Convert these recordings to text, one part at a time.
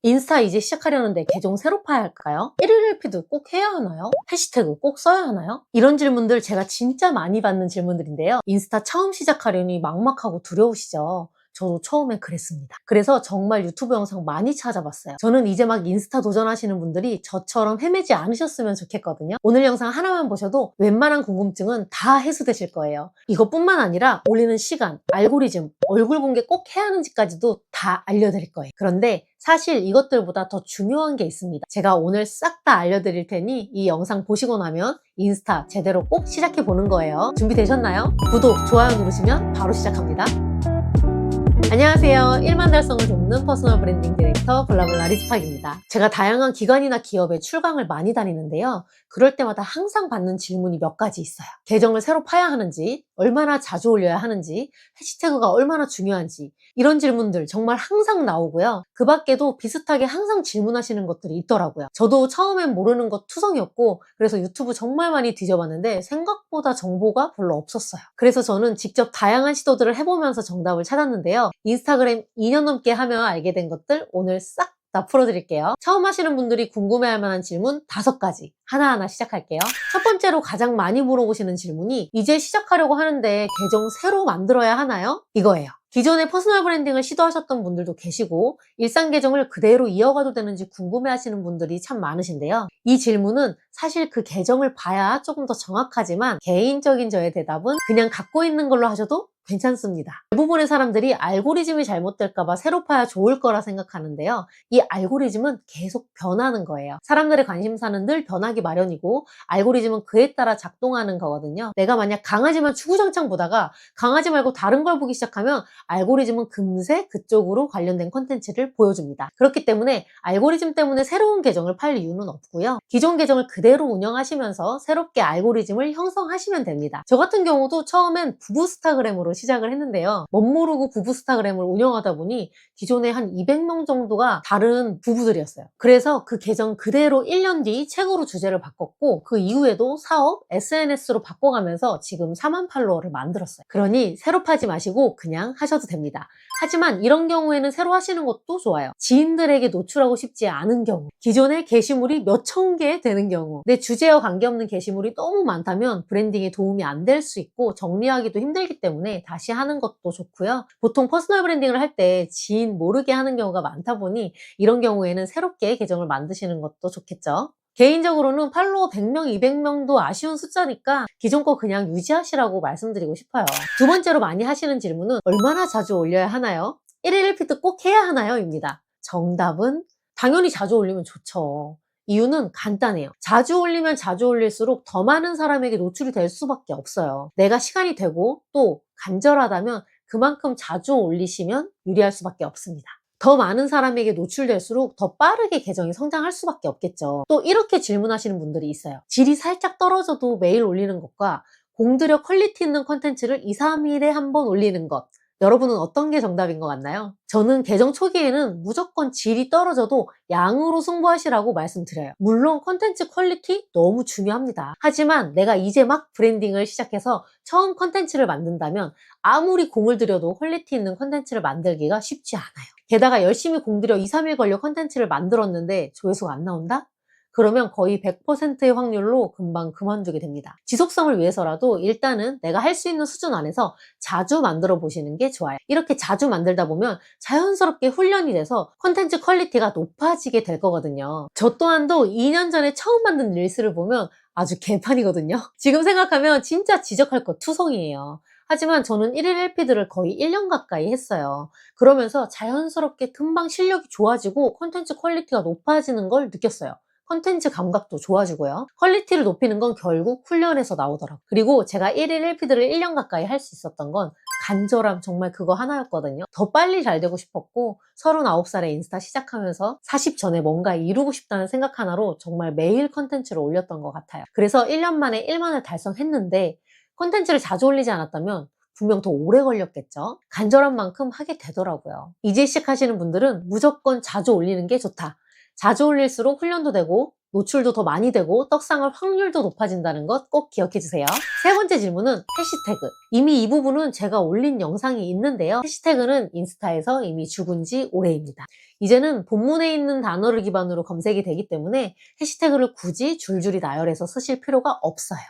인스타 이제 시작하려는데 계정 새로 파야 할까요? 1일 1피드 꼭 해야 하나요? 해시태그 꼭 써야 하나요? 이런 질문들 제가 진짜 많이 받는 질문들인데요. 인스타 처음 시작하려니 막막하고 두려우시죠? 저도 처음에 그랬습니다. 그래서 정말 유튜브 영상 많이 찾아봤어요. 저는 이제 막 인스타 도전하시는 분들이 저처럼 헤매지 않으셨으면 좋겠거든요. 오늘 영상 하나만 보셔도 웬만한 궁금증은 다 해소되실 거예요. 이것뿐만 아니라 올리는 시간, 알고리즘, 얼굴 공개 꼭 해야 하는지까지도 다 알려드릴 거예요. 그런데 사실 이것들보다 더 중요한 게 있습니다. 제가 오늘 싹 다 알려드릴 테니 이 영상 보시고 나면 인스타 제대로 꼭 시작해 보는 거예요. 준비되셨나요? 구독, 좋아요 누르시면 바로 시작합니다. 안녕하세요. 1만 달성을 돕는 퍼스널 브랜딩 디렉터 블라블라 리즈팍입니다. 제가 다양한 기관이나 기업에 출강을 많이 다니는데요. 그럴 때마다 항상 받는 질문이 몇 가지 있어요. 계정을 새로 파야 하는지, 얼마나 자주 올려야 하는지, 해시태그가 얼마나 중요한지 이런 질문들 정말 항상 나오고요. 그 밖에도 비슷하게 항상 질문하시는 것들이 있더라고요. 저도 처음엔 모르는 것 투성이었고 그래서 유튜브 정말 많이 뒤져봤는데 생각보다 정보가 별로 없었어요. 그래서 저는 직접 다양한 시도들을 해보면서 정답을 찾았는데요. 인스타그램 2년 넘게 하며 알게 된 것들 오늘 싹 다 풀어드릴게요. 처음 하시는 분들이 궁금해할 만한 질문 5가지 하나하나 시작할게요. 첫 번째로 가장 많이 물어보시는 질문이 이제 시작하려고 하는데 계정 새로 만들어야 하나요? 이거예요. 기존에 퍼스널 브랜딩을 시도하셨던 분들도 계시고 일상 계정을 그대로 이어가도 되는지 궁금해하시는 분들이 참 많으신데요. 이 질문은 사실 그 계정을 봐야 조금 더 정확하지만 개인적인 저의 대답은 그냥 갖고 있는 걸로 하셔도 괜찮습니다. 대부분의 사람들이 알고리즘이 잘못될까봐 새로 파야 좋을 거라 생각하는데요. 이 알고리즘은 계속 변하는 거예요. 사람들의 관심사는 늘 변하기 마련이고 알고리즘은 그에 따라 작동하는 거거든요. 내가 만약 강아지만 주구장창 보다가 강아지 말고 다른 걸 보기 시작하면 알고리즘은 금세 그쪽으로 관련된 콘텐츠를 보여줍니다. 그렇기 때문에 알고리즘 때문에 새로운 계정을 팔 이유는 없고요. 기존 계정을 그대로 운영하시면서 새롭게 알고리즘을 형성하시면 됩니다. 저 같은 경우도 처음엔 부부스타그램으로 시작을 했는데요. 멋모르고 부부스타그램을 운영하다 보니 기존에 한 200명 정도가 다른 부부들이었어요. 그래서 그 계정 그대로 1년 뒤 책으로 주제를 바꿨고 그 이후에도 사업, SNS로 바꿔가면서 지금 4만 팔로워를 만들었어요. 그러니 새로 파지 마시고 그냥 하셔도 됩니다. 하지만 이런 경우에는 새로 하시는 것도 좋아요. 지인들에게 노출하고 싶지 않은 경우, 기존에 게시물이 몇천 개 되는 경우, 내 주제와 관계없는 게시물이 너무 많다면 브랜딩에 도움이 안 될 수 있고 정리하기도 힘들기 때문에 다시 하는 것도 좋고요. 보통 퍼스널 브랜딩을 할 때 지인 모르게 하는 경우가 많다 보니 이런 경우에는 새롭게 계정을 만드시는 것도 좋겠죠. 개인적으로는 팔로워 100명, 200명도 아쉬운 숫자니까 기존 거 그냥 유지하시라고 말씀드리고 싶어요. 두 번째로 많이 하시는 질문은 얼마나 자주 올려야 하나요? 1일 1피드 꼭 해야 하나요? 입니다. 정답은 당연히 자주 올리면 좋죠. 이유는 간단해요. 자주 올리면 자주 올릴수록 더 많은 사람에게 노출이 될 수밖에 없어요. 내가 시간이 되고 또 간절하다면 그만큼 자주 올리시면 유리할 수밖에 없습니다. 더 많은 사람에게 노출될수록 더 빠르게 계정이 성장할 수밖에 없겠죠. 또 이렇게 질문하시는 분들이 있어요. 질이 살짝 떨어져도 매일 올리는 것과 공들여 퀄리티 있는 콘텐츠를 2, 3일에 한 번 올리는 것. 여러분은 어떤 게 정답인 것 같나요? 저는 계정 초기에는 무조건 질이 떨어져도 양으로 승부하시라고 말씀드려요. 물론 콘텐츠 퀄리티 너무 중요합니다. 하지만 내가 이제 막 브랜딩을 시작해서 처음 콘텐츠를 만든다면 아무리 공을 들여도 퀄리티 있는 콘텐츠를 만들기가 쉽지 않아요. 게다가 열심히 공들여 2, 3일 걸려 콘텐츠를 만들었는데 조회수가 안 나온다? 그러면 거의 100%의 확률로 금방 그만두게 됩니다. 지속성을 위해서라도 일단은 내가 할 수 있는 수준 안에서 자주 만들어 보시는 게 좋아요. 이렇게 자주 만들다 보면 자연스럽게 훈련이 돼서 콘텐츠 퀄리티가 높아지게 될 거거든요. 저 또한도 2년 전에 처음 만든 릴스를 보면 아주 개판이거든요. 지금 생각하면 진짜 지적할 것 투성이에요. 하지만 저는 1일 1피드를 거의 1년 가까이 했어요. 그러면서 자연스럽게 금방 실력이 좋아지고 콘텐츠 퀄리티가 높아지는 걸 느꼈어요. 콘텐츠 감각도 좋아지고요. 퀄리티를 높이는 건 결국 훈련에서 나오더라고요. 그리고 제가 1일 1피드를 1년 가까이 할 수 있었던 건 간절함 정말 그거 하나였거든요. 더 빨리 잘 되고 싶었고 39살에 인스타 시작하면서 40 전에 뭔가 이루고 싶다는 생각 하나로 정말 매일 콘텐츠를 올렸던 것 같아요. 그래서 1년 만에 1만을 달성했는데 콘텐츠를 자주 올리지 않았다면 분명 더 오래 걸렸겠죠. 간절한 만큼 하게 되더라고요. 이제 시작하시는 분들은 무조건 자주 올리는 게 좋다. 자주 올릴수록 훈련도 되고 노출도 더 많이 되고 떡상할 확률도 높아진다는 것 꼭 기억해 주세요. 세 번째 질문은 해시태그. 이미 이 부분은 제가 올린 영상이 있는데요. 해시태그는 인스타에서 이미 죽은 지 오래입니다. 이제는 본문에 있는 단어를 기반으로 검색이 되기 때문에 해시태그를 굳이 줄줄이 나열해서 쓰실 필요가 없어요.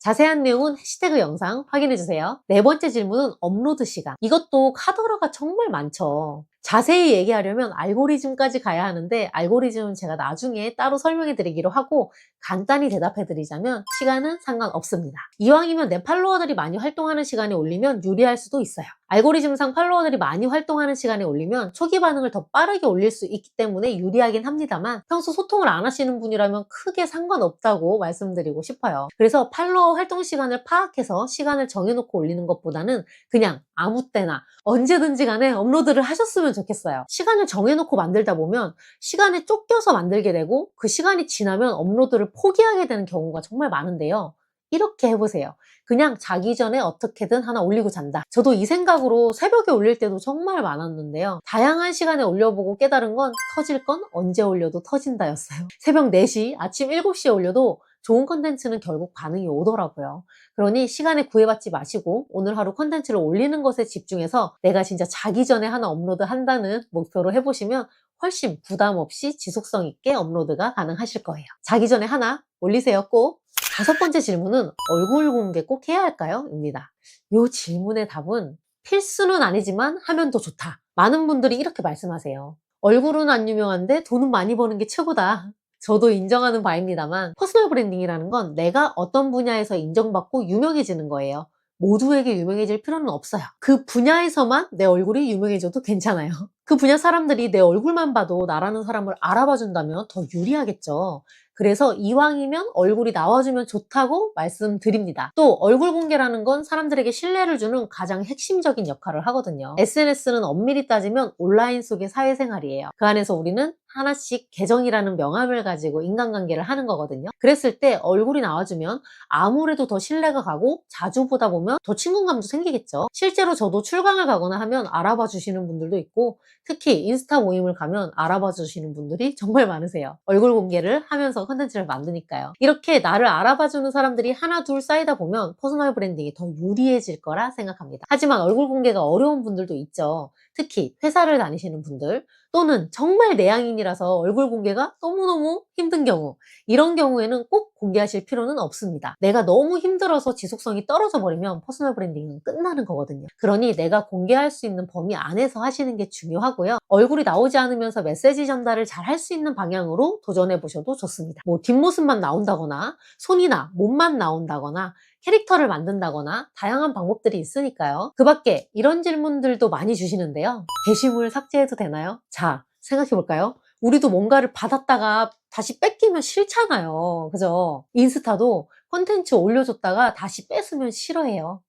자세한 내용은 해시태그 영상 확인해주세요. 네 번째 질문은 업로드 시간. 이것도 카더라가 정말 많죠. 자세히 얘기하려면 알고리즘까지 가야 하는데 알고리즘은 제가 나중에 따로 설명해 드리기로 하고 간단히 대답해 드리자면 시간은 상관없습니다. 이왕이면 내 팔로워들이 많이 활동하는 시간에 올리면 유리할 수도 있어요. 알고리즘상 팔로워들이 많이 활동하는 시간에 올리면 초기 반응을 더 빠르게 올릴 수 있기 때문에 유리하긴 합니다만 평소 소통을 안 하시는 분이라면 크게 상관없다고 말씀드리고 싶어요. 그래서 팔로워 활동 시간을 파악해서 시간을 정해놓고 올리는 것보다는 그냥 아무 때나 언제든지 간에 업로드를 하셨으면 좋겠어요. 시간을 정해놓고 만들다 보면 시간에 쫓겨서 만들게 되고 그 시간이 지나면 업로드를 포기하게 되는 경우가 정말 많은데요. 이렇게 해보세요. 그냥 자기 전에 어떻게든 하나 올리고 잔다. 저도 이 생각으로 새벽에 올릴 때도 정말 많았는데요. 다양한 시간에 올려보고 깨달은 건 터질 건 언제 올려도 터진다였어요. 새벽 4시, 아침 7시에 올려도 좋은 컨텐츠는 결국 반응이 오더라고요. 그러니 시간에 구애받지 마시고 오늘 하루 컨텐츠를 올리는 것에 집중해서 내가 진짜 자기 전에 하나 업로드 한다는 목표로 해보시면 훨씬 부담 없이 지속성 있게 업로드가 가능하실 거예요. 자기 전에 하나 올리세요, 꼭. 다섯 번째 질문은 얼굴 공개 꼭 해야 할까요? 입니다. 이 질문의 답은 필수는 아니지만 하면 더 좋다. 많은 분들이 이렇게 말씀하세요. 얼굴은 안 유명한데 돈은 많이 버는 게 최고다. 저도 인정하는 바입니다만 퍼스널 브랜딩이라는 건 내가 어떤 분야에서 인정받고 유명해지는 거예요. 모두에게 유명해질 필요는 없어요. 그 분야에서만 내 얼굴이 유명해져도 괜찮아요. 그 분야 사람들이 내 얼굴만 봐도 나라는 사람을 알아봐 준다면 더 유리하겠죠. 그래서 이왕이면 얼굴이 나와주면 좋다고 말씀드립니다. 또 얼굴 공개라는 건 사람들에게 신뢰를 주는 가장 핵심적인 역할을 하거든요. SNS는 엄밀히 따지면 온라인 속의 사회생활이에요. 그 안에서 우리는 하나씩 계정이라는 명함을 가지고 인간관계를 하는 거거든요. 그랬을 때 얼굴이 나와주면 아무래도 더 신뢰가 가고 자주 보다 보면 더 친근감도 생기겠죠. 실제로 저도 출강을 가거나 하면 알아봐 주시는 분들도 있고 특히 인스타 모임을 가면 알아봐 주시는 분들이 정말 많으세요. 얼굴 공개를 하면서 컨텐츠를 만드니까요. 이렇게 나를 알아봐 주는 사람들이 하나 둘 쌓이다 보면 퍼스널 브랜딩이 더 유리해질 거라 생각합니다. 하지만 얼굴 공개가 어려운 분들도 있죠. 특히 회사를 다니시는 분들 또는 정말 내향인이라서 얼굴 공개가 너무너무 힘든 경우 이런 경우에는 꼭 공개하실 필요는 없습니다. 내가 너무 힘들어서 지속성이 떨어져 버리면 퍼스널 브랜딩은 끝나는 거거든요. 그러니 내가 공개할 수 있는 범위 안에서 하시는 게 중요하고요. 얼굴이 나오지 않으면서 메시지 전달을 잘 할 수 있는 방향으로 도전해 보셔도 좋습니다. 뭐 뒷모습만 나온다거나 손이나 몸만 나온다거나 캐릭터를 만든다거나 다양한 방법들이 있으니까요. 그 밖에 이런 질문들도 많이 주시는데요. 게시물 삭제해도 되나요? 자, 생각해 볼까요? 우리도 뭔가를 받았다가 다시 뺏기면 싫잖아요. 그죠? 인스타도 콘텐츠 올려줬다가 다시 뺏으면 싫어해요.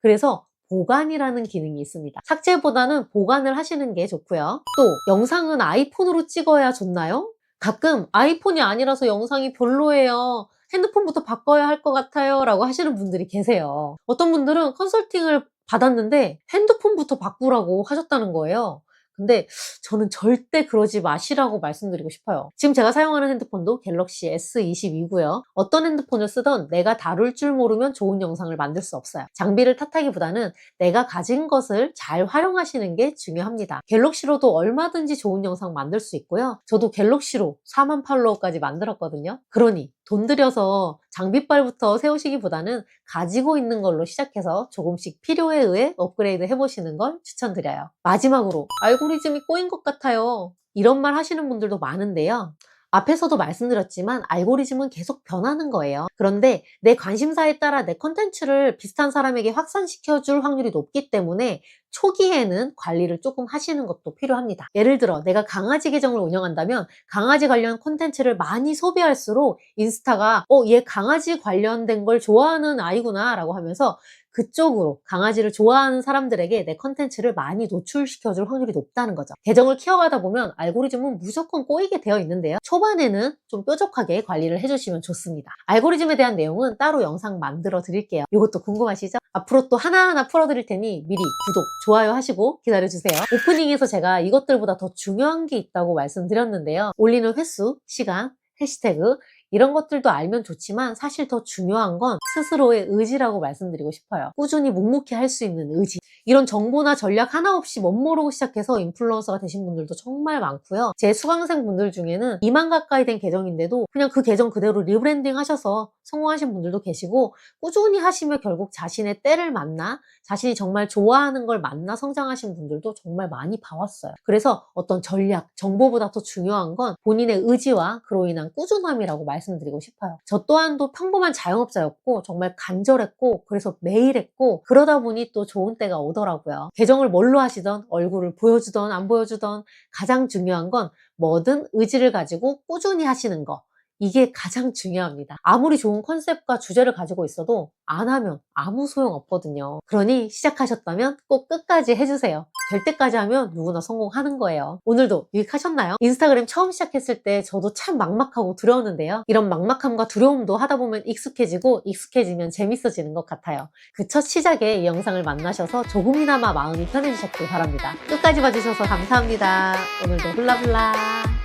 그래서 보관이라는 기능이 있습니다. 삭제보다는 보관을 하시는 게 좋고요. 또 영상은 아이폰으로 찍어야 좋나요? 가끔 아이폰이 아니라서 영상이 별로예요. 핸드폰부터 바꿔야 할 것 같아요 라고 하시는 분들이 계세요. 어떤 분들은 컨설팅을 받았는데 핸드폰부터 바꾸라고 하셨다는 거예요. 근데 저는 절대 그러지 마시라고 말씀드리고 싶어요. 지금 제가 사용하는 핸드폰도 갤럭시 S22고요. 어떤 핸드폰을 쓰던 내가 다룰 줄 모르면 좋은 영상을 만들 수 없어요. 장비를 탓하기보다는 내가 가진 것을 잘 활용하시는 게 중요합니다. 갤럭시로도 얼마든지 좋은 영상 만들 수 있고요. 저도 갤럭시로 4만 팔로워까지 만들었거든요. 그러니 돈 들여서 장비빨부터 세우시기보다는 가지고 있는 걸로 시작해서 조금씩 필요에 의해 업그레이드 해보시는 걸 추천드려요. 마지막으로 알고리즘이 꼬인 것 같아요. 이런 말 하시는 분들도 많은데요. 앞에서도 말씀드렸지만 알고리즘은 계속 변하는 거예요. 그런데 내 관심사에 따라 내 컨텐츠를 비슷한 사람에게 확산시켜줄 확률이 높기 때문에 초기에는 관리를 조금 하시는 것도 필요합니다. 예를 들어 내가 강아지 계정을 운영한다면 강아지 관련 콘텐츠를 많이 소비할수록 인스타가 얘 강아지 관련된 걸 좋아하는 아이구나 라고 하면서 그쪽으로 강아지를 좋아하는 사람들에게 내 컨텐츠를 많이 노출시켜줄 확률이 높다는 거죠. 계정을 키워가다 보면 알고리즘은 무조건 꼬이게 되어 있는데요. 초반에는 좀 뾰족하게 관리를 해주시면 좋습니다. 알고리즘에 대한 내용은 따로 영상 만들어 드릴게요. 이것도 궁금하시죠? 앞으로 또 하나하나 풀어드릴 테니 미리 구독, 좋아요 하시고 기다려주세요. 오프닝에서 제가 이것들보다 더 중요한 게 있다고 말씀드렸는데요. 올리는 횟수, 시간, 해시태그 이런 것들도 알면 좋지만 사실 더 중요한 건 스스로의 의지라고 말씀드리고 싶어요. 꾸준히 묵묵히 할 수 있는 의지. 이런 정보나 전략 하나 없이 멋모르고 시작해서 인플루언서가 되신 분들도 정말 많고요. 제 수강생 분들 중에는 2만 가까이 된 계정인데도 그냥 그 계정 그대로 리브랜딩 하셔서 성공하신 분들도 계시고, 꾸준히 하시며 결국 자신의 때를 만나 자신이 정말 좋아하는 걸 만나 성장하신 분들도 정말 많이 봐왔어요. 그래서 어떤 전략, 정보보다 더 중요한 건 본인의 의지와 그로 인한 꾸준함이라고 말씀드리고 싶어요. 저 또한도 평범한 자영업자였고 정말 간절했고 그래서 매일 했고, 그러다 보니 또 좋은 때가 오더라고요. 계정을 뭘로 하시던 얼굴을 보여주던 안 보여주던 가장 중요한 건 뭐든 의지를 가지고 꾸준히 하시는 거. 이게 가장 중요합니다. 아무리 좋은 컨셉과 주제를 가지고 있어도 안 하면 아무 소용 없거든요. 그러니 시작하셨다면 꼭 끝까지 해주세요. 될 때까지 하면 누구나 성공하는 거예요. 오늘도 유익하셨나요? 인스타그램 처음 시작했을 때 저도 참 막막하고 두려웠는데요. 이런 막막함과 두려움도 하다 보면 익숙해지고 익숙해지면 재밌어지는 것 같아요. 그 첫 시작에 이 영상을 만나셔서 조금이나마 마음이 편해지셨길 바랍니다. 끝까지 봐주셔서 감사합니다. 오늘도 훌라훌라.